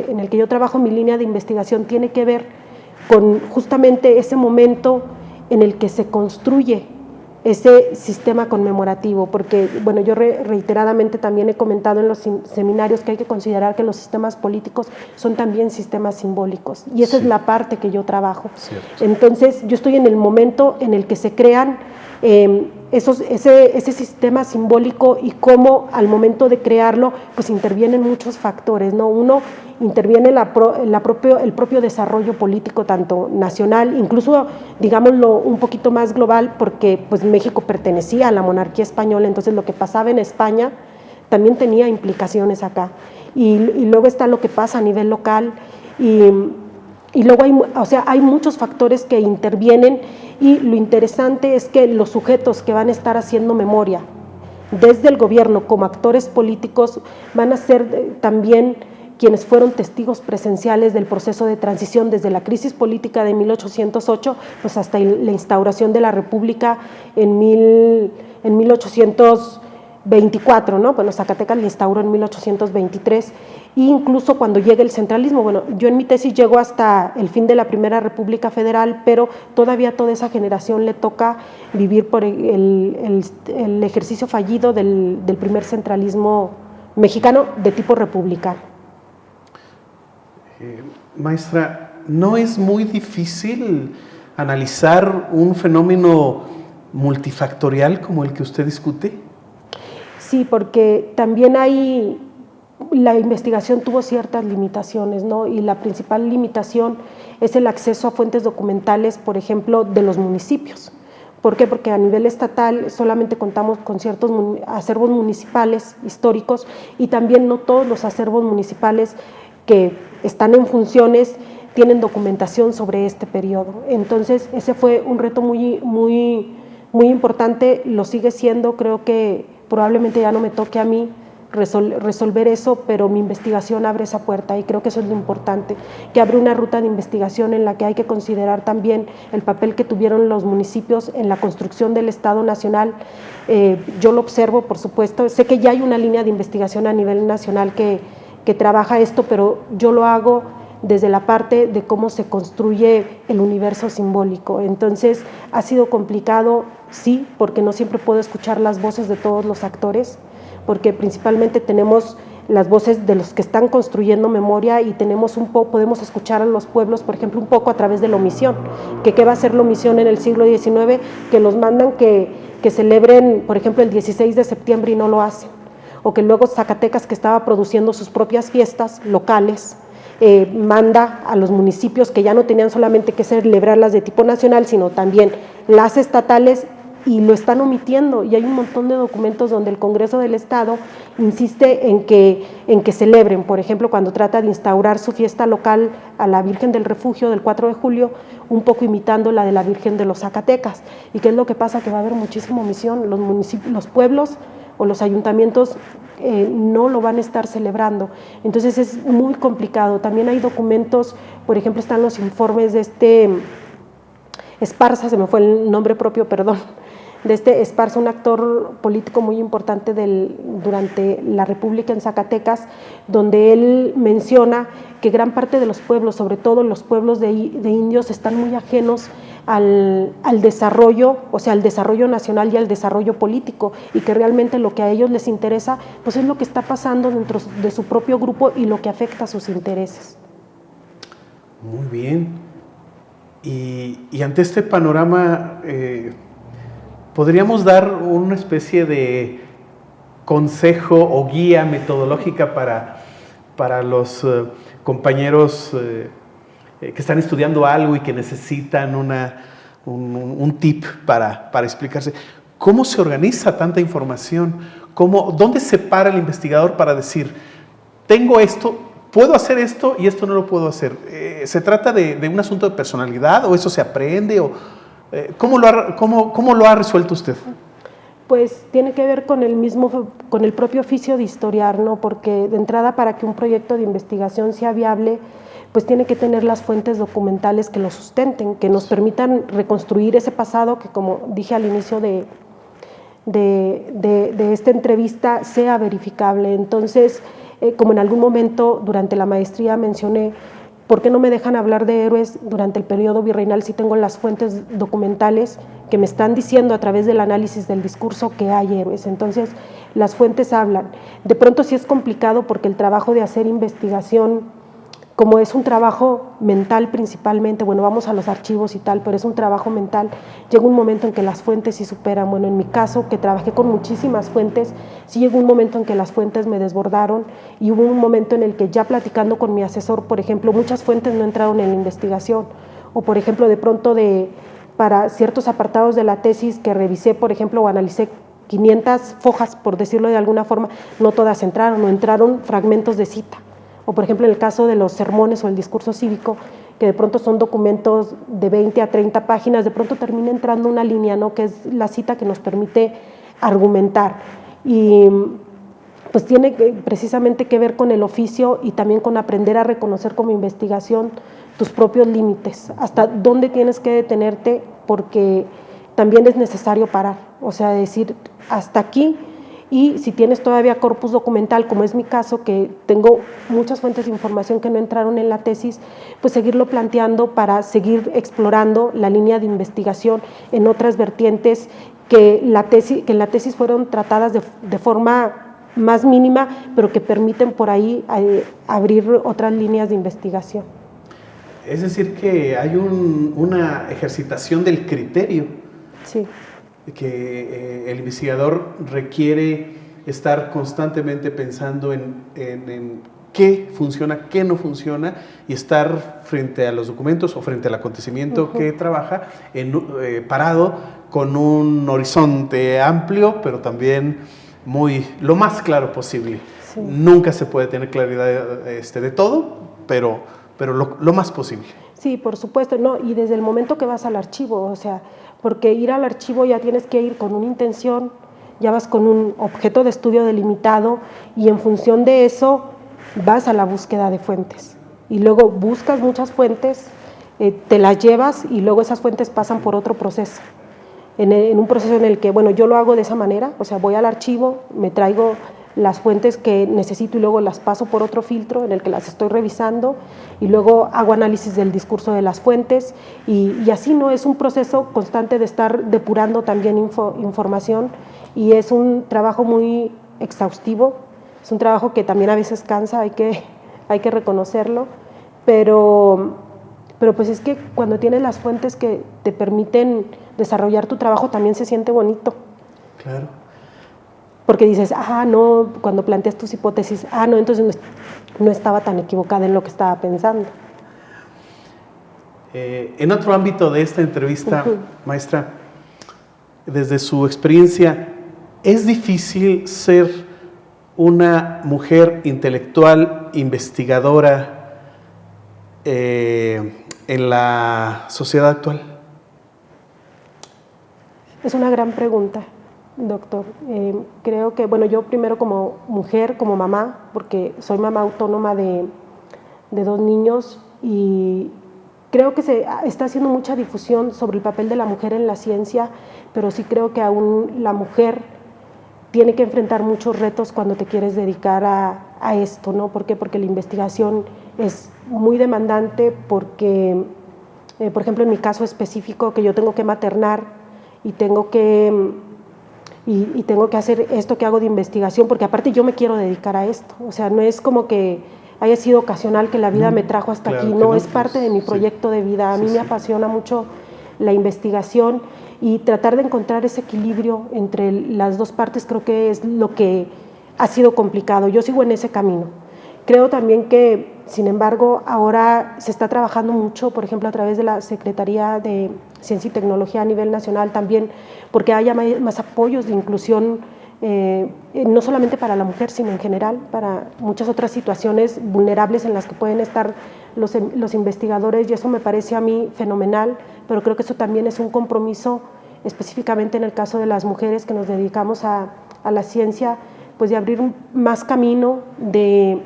C: en el que yo trabajo mi línea de investigación, tiene que ver con justamente ese momento en el que se construye ese sistema conmemorativo, porque bueno, yo reiteradamente también he comentado en los seminarios que hay que considerar que los sistemas políticos son también sistemas simbólicos, y esa es la parte que yo trabajo. Cierto. Entonces yo estoy en el momento en el que se crean ese sistema simbólico, y cómo al momento de crearlo pues intervienen muchos factores, ¿no? Uno, interviene el propio desarrollo político, tanto nacional, incluso digámoslo un poquito más global, porque pues México pertenecía a la monarquía española, entonces lo que pasaba en España también tenía implicaciones acá, y luego está lo que pasa a nivel local, y luego hay muchos factores que intervienen, y lo interesante es que los sujetos que van a estar haciendo memoria desde el gobierno como actores políticos van a ser también quienes fueron testigos presenciales del proceso de transición desde la crisis política de 1808 pues hasta la instauración de la República en 1824, ¿no? Bueno, Zacatecas la instauró en 1823, e incluso cuando llega el centralismo. Bueno, yo en mi tesis llego hasta el fin de la Primera República Federal, pero todavía a toda esa generación le toca vivir por el ejercicio fallido del primer centralismo mexicano de tipo republicano.
B: Maestra, ¿no es muy difícil analizar un fenómeno multifactorial como el que usted discute?
C: Sí, porque también la investigación tuvo ciertas limitaciones, ¿no? Y la principal limitación es el acceso a fuentes documentales, por ejemplo, de los municipios. ¿Por qué? Porque a nivel estatal solamente contamos con ciertos acervos municipales históricos, y también no todos los acervos municipales que están en funciones tienen documentación sobre este periodo. Entonces ese fue un reto muy, muy, muy importante, lo sigue siendo. Creo que probablemente ya no me toque a mí resolver eso, pero mi investigación abre esa puerta, y creo que eso es lo importante, que abre una ruta de investigación en la que hay que considerar también el papel que tuvieron los municipios en la construcción del Estado Nacional. Yo lo observo, por supuesto, sé que ya hay una línea de investigación a nivel nacional que trabaja esto, pero yo lo hago desde la parte de cómo se construye el universo simbólico. Entonces ha sido complicado, sí, porque no siempre puedo escuchar las voces de todos los actores, porque principalmente tenemos las voces de los que están construyendo memoria, y podemos escuchar a los pueblos, por ejemplo, un poco a través de la omisión, que qué va a ser la omisión en el siglo XIX, que los mandan que celebren, por ejemplo, el 16 de septiembre y no lo hacen, o que luego Zacatecas, que estaba produciendo sus propias fiestas locales, manda a los municipios que ya no tenían solamente que celebrarlas de tipo nacional, sino también las estatales, y lo están omitiendo, y hay un montón de documentos donde el Congreso del Estado insiste en que celebren, por ejemplo, cuando trata de instaurar su fiesta local a la Virgen del Refugio del 4 de julio, un poco imitando la de la Virgen de los Zacatecas. ¿Y qué es lo que pasa? Que va a haber muchísima omisión, los municipios, los pueblos o los ayuntamientos no lo van a estar celebrando, entonces es muy complicado. También hay documentos, por ejemplo, están los informes de Esparza, se me fue el nombre propio, perdón, de Esparza, un actor político muy importante durante la República en Zacatecas, donde él menciona que gran parte de los pueblos, sobre todo los pueblos de indios, están muy ajenos al desarrollo, o sea, al desarrollo nacional y al desarrollo político, y que realmente lo que a ellos les interesa, pues es lo que está pasando dentro de su propio grupo y lo que afecta a sus intereses.
B: Muy bien. Y ante este panorama, ¿podríamos dar una especie de consejo o guía metodológica para los compañeros que están estudiando algo y que necesitan un tip para explicarse? ¿Cómo se organiza tanta información? ¿Dónde se para el investigador para decir, tengo esto, puedo hacer esto y esto no lo puedo hacer? ¿Se trata de un asunto de personalidad o eso se aprende? ¿Cómo lo ha resuelto usted?
C: Pues tiene que ver con el propio oficio de historiar, ¿no? Porque de entrada, para que un proyecto de investigación sea viable, pues tiene que tener las fuentes documentales que lo sustenten, que nos permitan reconstruir ese pasado que, como dije al inicio de esta entrevista, sea verificable. Entonces, como en algún momento durante la maestría mencioné, ¿por qué no me dejan hablar de héroes durante el periodo virreinal si tengo las fuentes documentales que me están diciendo a través del análisis del discurso que hay héroes? Entonces, las fuentes hablan. De pronto sí es complicado porque el trabajo de hacer investigación, como es un trabajo mental principalmente, bueno, vamos a los archivos y tal, pero es un trabajo mental, llega un momento en que las fuentes sí superan. Bueno, en mi caso, que trabajé con muchísimas fuentes, sí llegó un momento en que las fuentes me desbordaron y hubo un momento en el que, ya platicando con mi asesor, por ejemplo, muchas fuentes no entraron en la investigación, o por ejemplo, de pronto para ciertos apartados de la tesis que revisé, por ejemplo, o analicé 500 fojas, por decirlo de alguna forma, no todas entraron, o entraron fragmentos de cita. O por ejemplo en el caso de los sermones o el discurso cívico, que de pronto son documentos de 20 a 30 páginas, de pronto termina entrando una línea, ¿no? Que es la cita que nos permite argumentar. Y pues tiene precisamente que ver con el oficio y también con aprender a reconocer como investigación tus propios límites, hasta dónde tienes que detenerte, porque también es necesario parar, o sea, decir hasta aquí. Y si tienes todavía corpus documental, como es mi caso, que tengo muchas fuentes de información que no entraron en la tesis, pues seguirlo planteando para seguir explorando la línea de investigación en otras vertientes que en la tesis fueron tratadas de forma más mínima, pero que permiten por ahí abrir otras líneas de investigación.
B: Es decir, que hay una ejercitación del criterio.
C: Sí.
B: Que el investigador requiere estar constantemente pensando en qué funciona, qué no funciona, y estar frente a los documentos o frente al acontecimiento que trabaja parado con un horizonte amplio, pero también lo más claro posible. Sí. Nunca se puede tener claridad de todo, pero lo más posible.
C: Sí, por supuesto, no, y desde el momento que vas al archivo, o sea, porque ir al archivo ya tienes que ir con una intención, ya vas con un objeto de estudio delimitado y en función de eso vas a la búsqueda de fuentes. Y luego buscas muchas fuentes, te las llevas y luego esas fuentes pasan por otro proceso. En un proceso en el que, bueno, yo lo hago de esa manera, o sea, voy al archivo, me traigo las fuentes que necesito y luego las paso por otro filtro en el que las estoy revisando y luego hago análisis del discurso de las fuentes y así, ¿no? Es un proceso constante de estar depurando también información y es un trabajo muy exhaustivo, es un trabajo que también a veces cansa, hay que reconocerlo, pero pues es que cuando tienes las fuentes que te permiten desarrollar tu trabajo también se siente bonito.
B: Claro.
C: Porque dices, no, cuando planteas tus hipótesis, no, entonces no estaba tan equivocada en lo que estaba pensando.
B: En otro ámbito de esta entrevista, maestra, desde su experiencia, ¿es difícil ser una mujer intelectual, investigadora en la sociedad actual?
C: Es una gran pregunta, doctor. Creo que, bueno, yo primero como mujer, como mamá, porque soy mamá autónoma de 2 niños, y creo que se está haciendo mucha difusión sobre el papel de la mujer en la ciencia, pero sí creo que aún la mujer tiene que enfrentar muchos retos cuando te quieres dedicar a esto, ¿no? ¿Por qué? Porque la investigación es muy demandante, porque, por ejemplo, en mi caso específico, que yo tengo que maternar y tengo que hacer esto que hago de investigación, porque aparte yo me quiero dedicar a esto, o sea, no es como que haya sido ocasional que la vida me trajo hasta
B: claro
C: aquí, no, es parte de mi proyecto de vida. A mí me apasiona mucho la investigación, y tratar de encontrar ese equilibrio entre las dos partes creo que es lo que ha sido complicado. Yo sigo en ese camino. Creo también que, sin embargo, ahora se está trabajando mucho, por ejemplo, a través de la Secretaría de Ciencia y Tecnología a nivel nacional también, porque haya más apoyos de inclusión, no solamente para la mujer, sino en general, para muchas otras situaciones vulnerables en las que pueden estar los investigadores, y eso me parece a mí fenomenal, pero creo que eso también es un compromiso, específicamente en el caso de las mujeres que nos dedicamos a la ciencia, pues de abrir más camino, de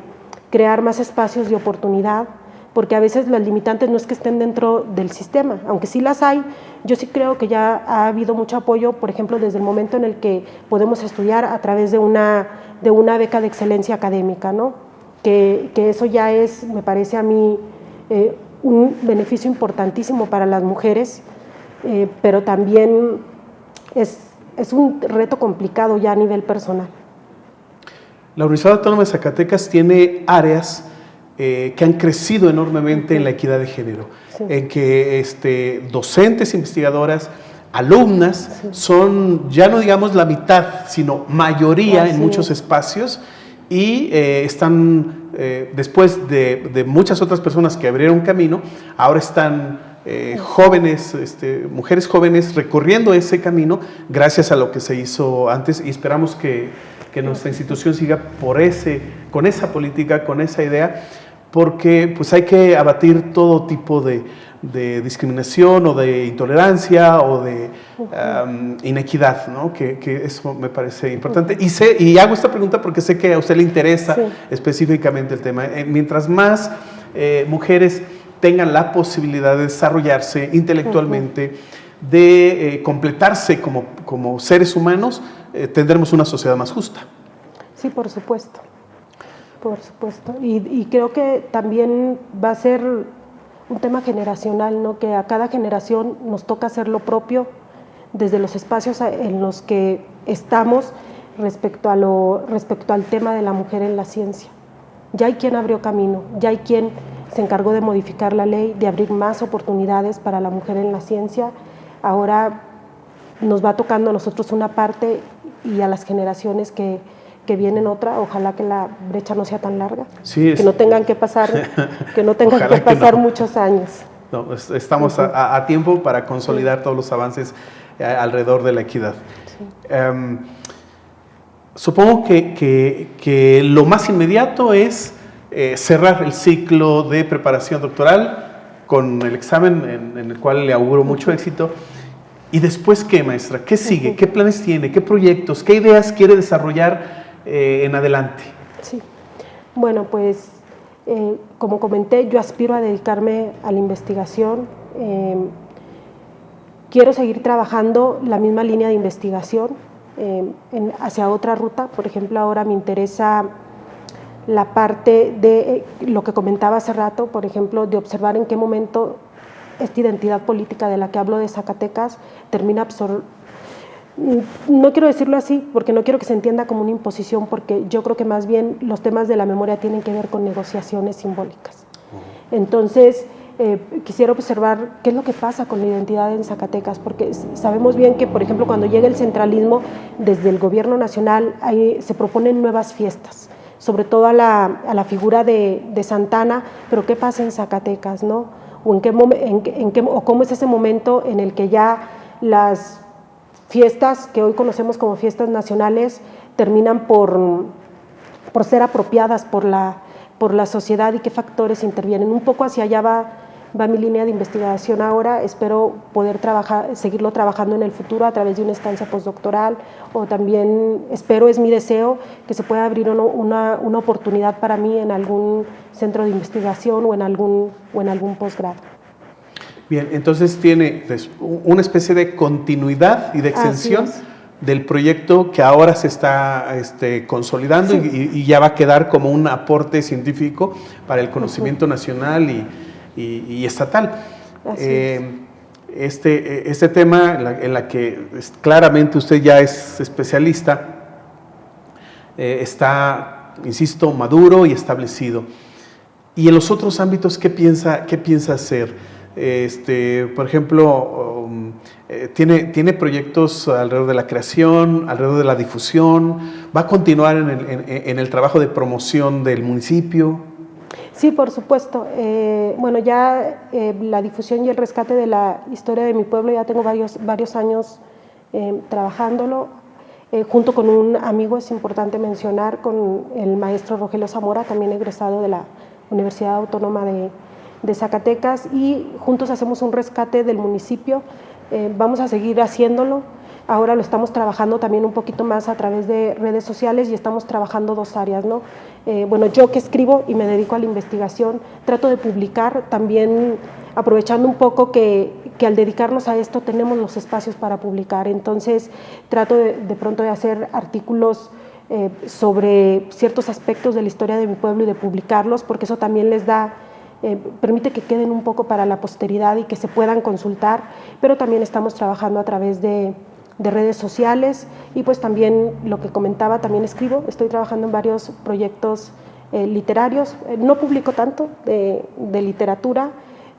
C: crear más espacios de oportunidad, porque a veces las limitantes no es que estén dentro del sistema, aunque sí las hay. Yo sí creo que ya ha habido mucho apoyo, por ejemplo, desde el momento en el que podemos estudiar a través de una beca de excelencia académica, ¿no? Que eso ya es, me parece a mí, un beneficio importantísimo para las mujeres, pero también es un reto complicado ya a nivel personal.
B: La Universidad Autónoma de Zacatecas tiene áreas que han crecido enormemente en la equidad de género, en que docentes, investigadoras, alumnas son, ya no digamos la mitad, sino mayoría en muchos espacios, y están, después de muchas otras personas que abrieron camino, ahora están jóvenes, mujeres jóvenes recorriendo ese camino gracias a lo que se hizo antes, y esperamos que nuestra institución siga con esa política, con esa idea, porque pues hay que abatir todo tipo de discriminación o de intolerancia o de inequidad, ¿no? Que eso me parece importante. Y hago esta pregunta porque sé que a usted le interesa específicamente el tema. Mientras más mujeres tengan la posibilidad de desarrollarse intelectualmente, de completarse como seres humanos, tendremos una sociedad más justa.
C: Sí, por supuesto. Por supuesto. Y creo que también va a ser un tema generacional, ¿no? Que a cada generación nos toca hacer lo propio desde los espacios en los que estamos respecto al tema de la mujer en la ciencia. Ya hay quien abrió camino, ya hay quien se encargó de modificar la ley, de abrir más oportunidades para la mujer en la ciencia. Ahora nos va tocando a nosotros una parte, y a las generaciones que vienen otra. Ojalá que la brecha no sea tan larga, que no tengan que pasar, muchos años.
B: No, estamos a tiempo para consolidar todos los avances alrededor de la equidad. Sí. Supongo que lo más inmediato es cerrar el ciclo de preparación doctoral con el examen en el cual le auguro mucho éxito. ¿Y después qué, maestra? ¿Qué sigue? ¿Qué planes tiene? ¿Qué proyectos? ¿Qué ideas quiere desarrollar en adelante?
C: Sí, bueno, pues como comenté, yo aspiro a dedicarme a la investigación. Quiero seguir trabajando la misma línea de investigación hacia otra ruta. Por ejemplo, ahora me interesa la parte de lo que comentaba hace rato, por ejemplo, de observar en qué momento esta identidad política de la que hablo de Zacatecas termina no quiero decirlo así porque no quiero que se entienda como una imposición, porque yo creo que más bien los temas de la memoria tienen que ver con negociaciones simbólicas. Entonces, quisiera observar qué es lo que pasa con la identidad en Zacatecas, porque sabemos bien que, por ejemplo, cuando llega el centralismo, desde el gobierno nacional se proponen nuevas fiestas, sobre todo a la figura de Santana, pero ¿qué pasa en Zacatecas, no? O cómo es ese momento en el que ya las fiestas que hoy conocemos como fiestas nacionales terminan por ser apropiadas por la sociedad y qué factores intervienen. Un poco hacia allá va mi línea de investigación ahora. Espero poder seguirlo trabajando en el futuro a través de una estancia postdoctoral, o también espero, es mi deseo, que se pueda abrir una oportunidad para mí en algún centro de investigación o en algún posgrado.
B: Bien, entonces tiene una especie de continuidad y de extensión del proyecto que ahora se está consolidando, sí, y ya va a quedar como un aporte científico para el conocimiento nacional y estatal. Este tema en la que claramente usted ya es especialista, está, insisto, maduro y establecido. Y en los otros ámbitos, ¿qué piensa hacer? Por ejemplo, tiene proyectos alrededor de la creación, alrededor de la difusión. ¿Va a continuar en el trabajo de promoción del municipio?
C: Sí, por supuesto. Bueno, ya la difusión y el rescate de la historia de mi pueblo ya tengo varios años trabajándolo. Junto con un amigo, es importante mencionar, con el maestro Rogelio Zamora, también egresado de la Universidad Autónoma de Zacatecas, y juntos hacemos un rescate del municipio. Vamos a seguir haciéndolo. Ahora lo estamos trabajando también un poquito más a través de redes sociales, y estamos trabajando dos áreas, ¿no? Bueno, yo que escribo y me dedico a la investigación, trato de publicar también, aprovechando un poco que al dedicarnos a esto tenemos los espacios para publicar. Entonces trato de pronto de hacer artículos sobre ciertos aspectos de la historia de mi pueblo y de publicarlos, porque eso también les da, permite que queden un poco para la posteridad y que se puedan consultar. Pero también estamos trabajando a través de redes sociales, y pues también lo que comentaba, también escribo, estoy trabajando en varios proyectos literarios. No publico tanto de literatura,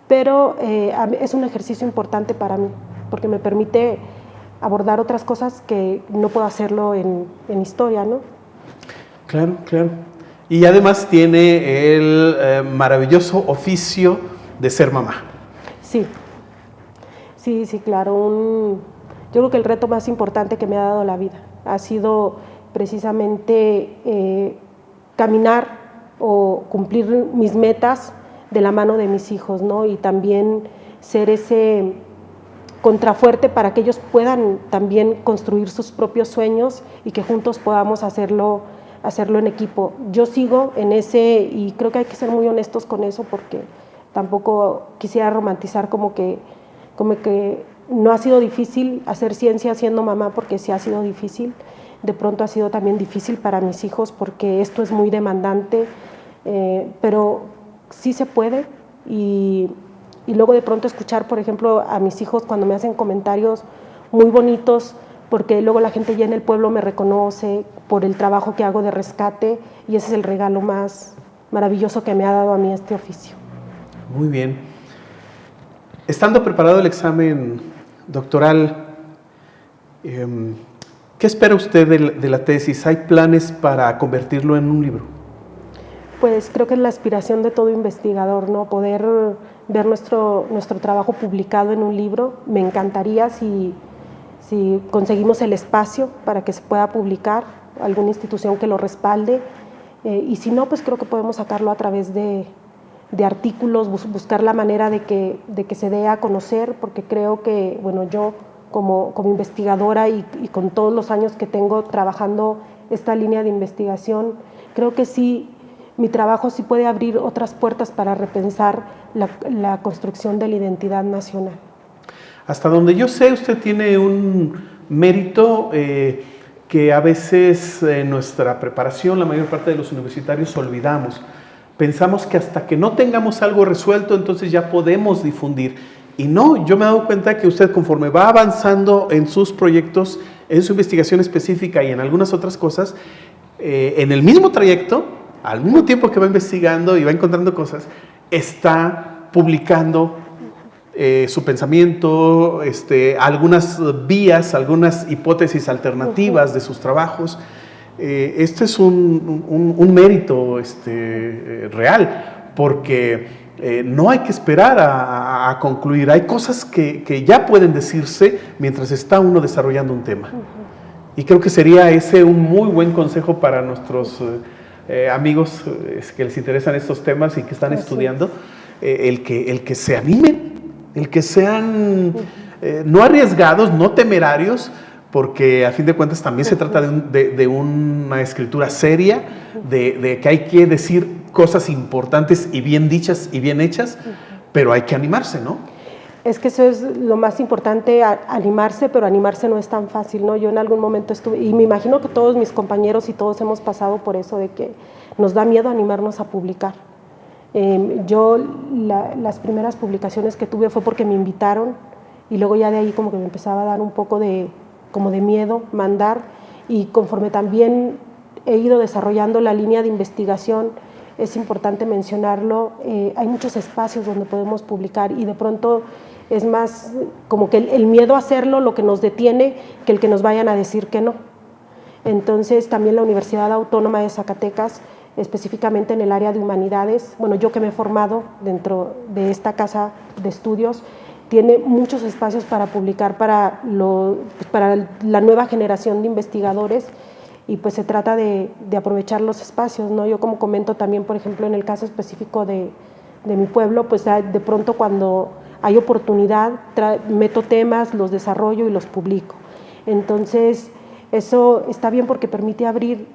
C: pero es un ejercicio importante para mí, porque me permite abordar otras cosas que no puedo hacerlo en historia, ¿no?
B: Claro, claro. Y además tiene el maravilloso oficio de ser mamá. Sí, claro. Yo creo que el reto más importante que me ha dado la vida ha sido precisamente caminar o cumplir mis metas de la mano de mis hijos, ¿no? Y también ser ese contrafuerte para que ellos puedan también construir sus propios sueños y que juntos podamos hacerlo en equipo. Yo sigo en ese, y creo que hay que ser muy honestos con eso, porque tampoco quisiera romantizar como que no ha sido difícil hacer ciencia siendo mamá, porque sí ha sido difícil. De pronto ha sido también difícil para mis hijos, porque esto es muy demandante, pero sí se puede. Y luego de pronto escuchar, por ejemplo, a mis hijos cuando me hacen comentarios muy bonitos, porque luego la gente ya en el pueblo me reconoce por el trabajo que hago de rescate, y ese es el regalo más maravilloso que me ha dado a mí este oficio. Muy bien. Estando preparado el examen doctoral, ¿qué espera usted de la tesis? ¿Hay planes para convertirlo en un libro?
C: Pues creo que es la aspiración de todo investigador, ¿no? Poder ver nuestro trabajo publicado en un libro. Me encantaría si conseguimos el espacio para que se pueda publicar, alguna institución que lo respalde, y si no, pues creo que podemos sacarlo a través de artículos, buscar la manera de que se dé a conocer, porque creo que, bueno, yo como investigadora y con todos los años que tengo trabajando esta línea de investigación, creo que sí, mi trabajo sí puede abrir otras puertas para repensar la construcción de la identidad nacional.
B: Hasta donde yo sé, usted tiene un mérito que a veces en nuestra preparación, la mayor parte de los universitarios olvidamos. Pensamos que hasta que no tengamos algo resuelto, entonces ya podemos difundir. Y no, yo me he dado cuenta que usted, conforme va avanzando en sus proyectos, en su investigación específica y en algunas otras cosas, en el mismo trayecto, al mismo tiempo que va investigando y va encontrando cosas, está publicando su pensamiento, algunas vías, algunas hipótesis alternativas de sus trabajos. Este es un mérito real, porque no hay que esperar a concluir. Hay cosas que ya pueden decirse mientras está uno desarrollando un tema. Y creo que sería ese un muy buen consejo para nuestros amigos que les interesan estos temas y que están estudiando, el que se animen, el que sean no arriesgados, no temerarios, porque a fin de cuentas también se trata de una escritura seria, de que hay que decir cosas importantes y bien dichas y bien hechas, pero hay que animarse, ¿no?
C: Es que eso es lo más importante, animarse, pero animarse no es tan fácil, ¿no? Yo en algún momento estuve, y me imagino que todos mis compañeros y todos hemos pasado por eso, de que nos da miedo animarnos a publicar. Yo las primeras publicaciones que tuve fue porque me invitaron, y luego ya de ahí como que me empezaba a dar un poco de miedo mandar, y conforme también he ido desarrollando la línea de investigación, es importante mencionarlo, hay muchos espacios donde podemos publicar, y de pronto es más como que el miedo a hacerlo lo que nos detiene que el que nos vayan a decir que no. Entonces también la Universidad Autónoma de Zacatecas, específicamente en el área de humanidades, bueno, yo que me he formado dentro de esta casa de estudios, tiene muchos espacios para publicar para la nueva generación de investigadores, y pues se trata de aprovechar los espacios, ¿no? Yo como comento también, por ejemplo, en el caso específico de mi pueblo, pues de pronto cuando hay oportunidad, meto temas, los desarrollo y los publico. Entonces, eso está bien porque permite abrir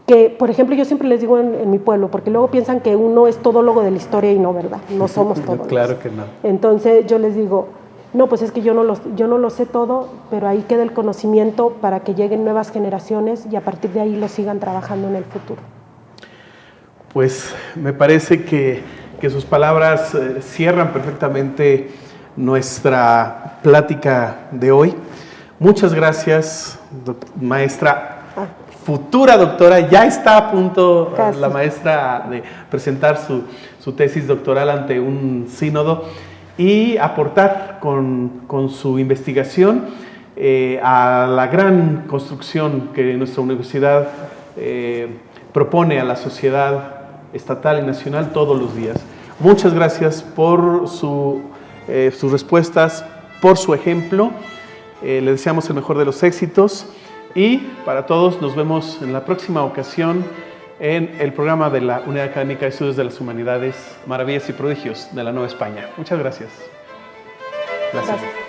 C: que, por ejemplo, yo siempre les digo en mi pueblo, porque luego piensan que uno es todólogo de la historia y no, ¿verdad? No somos todólogos.
B: Claro que no.
C: Entonces yo les digo, no, pues es que yo no lo sé todo, pero ahí queda el conocimiento para que lleguen nuevas generaciones y a partir de ahí lo sigan trabajando en el futuro.
B: Pues me parece que sus palabras cierran perfectamente nuestra plática de hoy. Muchas gracias, maestra. Futura doctora, ya está a punto la maestra de presentar su tesis doctoral ante un sínodo y aportar con su investigación a la gran construcción que nuestra universidad propone a la sociedad estatal y nacional todos los días. Muchas gracias por sus respuestas, por su ejemplo. Le deseamos el mejor de los éxitos. Y para todos nos vemos en la próxima ocasión en el programa de la Unidad Académica de Estudios de las Humanidades, Maravillas y Prodigios de la Nueva España. Muchas gracias. Gracias.